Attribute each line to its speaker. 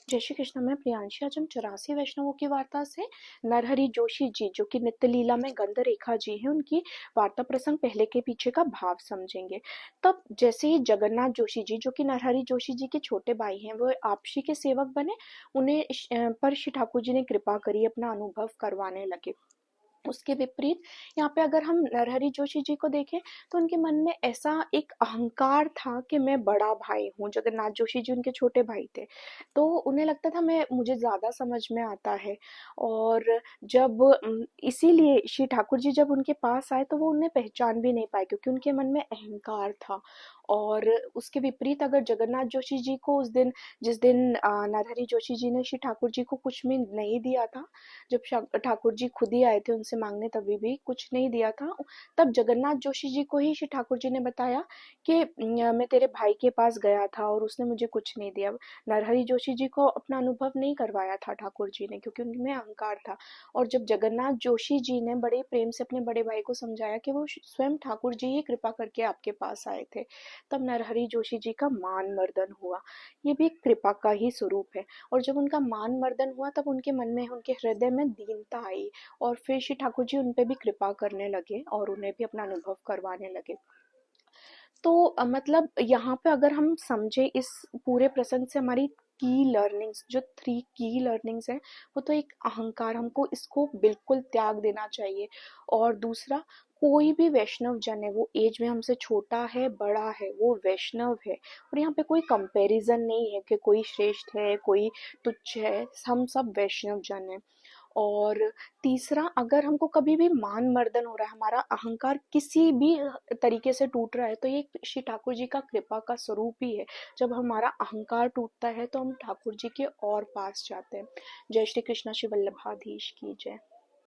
Speaker 1: जय श्री कृष्ण। मैं प्रियांशी। आज हम 84 वैष्णवों की वार्ता से नरहरि जोशी जी, जो कि नित्य लीला में गंध रेखा जी हैं, उनकी वार्ता प्रसंग पहले के पीछे का भाव समझेंगे। तब जैसे ही जगन्नाथ जोशी जी, जो कि नरहरि जोशी जी के छोटे भाई हैं, वो आपसी के सेवक बने, उन्हें पर श्री ठाकुर जी ने कृपा करी, अपना अनुभव करवाने लगे। उसके विपरीत यहाँ पे अगर हम नरहरि जोशी जी को देखें, तो उनके मन में ऐसा एक अहंकार था कि मैं बड़ा भाई हूँ। जगन्नाथ जोशी जी उनके छोटे भाई थे, तो उन्हें लगता था मैं मुझे ज्यादा समझ में आता है। और जब इसीलिए श्री ठाकुर जी जब उनके पास आए, तो वो उन्हें पहचान भी नहीं पाए, क्योंकि उनके मन में अहंकार था। और उसके विपरीत अगर जगन्नाथ जोशी जी को उस दिन, जिस दिन नरहरि जोशी जी ने श्री ठाकुर जी को कुछ भी नहीं दिया था, जब ठाकुर जी खुद ही आए थे उनसे मांगने, तभी भी कुछ नहीं दिया था, तब जगन्नाथ जोशी जी को ही श्री ठाकुर जी ने बताया कि मैं तेरे भाई के पास गया था और उसने मुझे कुछ नहीं दिया। नरहरि जोशी जी को अपना अनुभव नहीं करवाया था ठाकुर जी ने, क्योंकि उनमें अहंकार था। और जब जगन्नाथ जोशी जी ने बड़े प्रेम से अपने बड़े भाई को समझाया कि वो स्वयं ठाकुर जी ही कृपा करके आपके पास आए थे, तब नरहरि जोशी जी का मान मर्दन हुआ। ये भी एक कृपा का ही स्वरूप है। और जब उनका मान मर्दन हुआ, तब उनके मन में, उनके हृदय में दीनता आई, और फिर श्री ठाकुर जी उन पे भी कृपा करने लगे और उन्हें भी अपना अनुभव करवाने लगे। तो मतलब यहाँ पे अगर हम समझे इस पूरे प्रसंग से, हमारी की लर्निंग्स, जो 3 की लर्निंग्स है, वो तो एक अहंकार, हमको इसको बिल्कुल त्याग देना चाहिए। और दूसरा, कोई भी वैष्णव जन है, वो एज में हमसे छोटा है बड़ा है, वो वैष्णव है। और यहाँ पे कोई कंपैरिजन नहीं है कि कोई श्रेष्ठ है कोई तुच्छ है, हम सब वैष्णव जन है। और तीसरा, अगर हमको कभी भी मान मर्दन हो रहा है, हमारा अहंकार किसी भी तरीके से टूट रहा है, तो ये श्री ठाकुर जी का कृपा का स्वरूप ही है। जब हमारा अहंकार टूटता है, तो हम ठाकुर जी के और पास जाते हैं। जय श्री कृष्ण। श्री वल्लभाधीश की जय।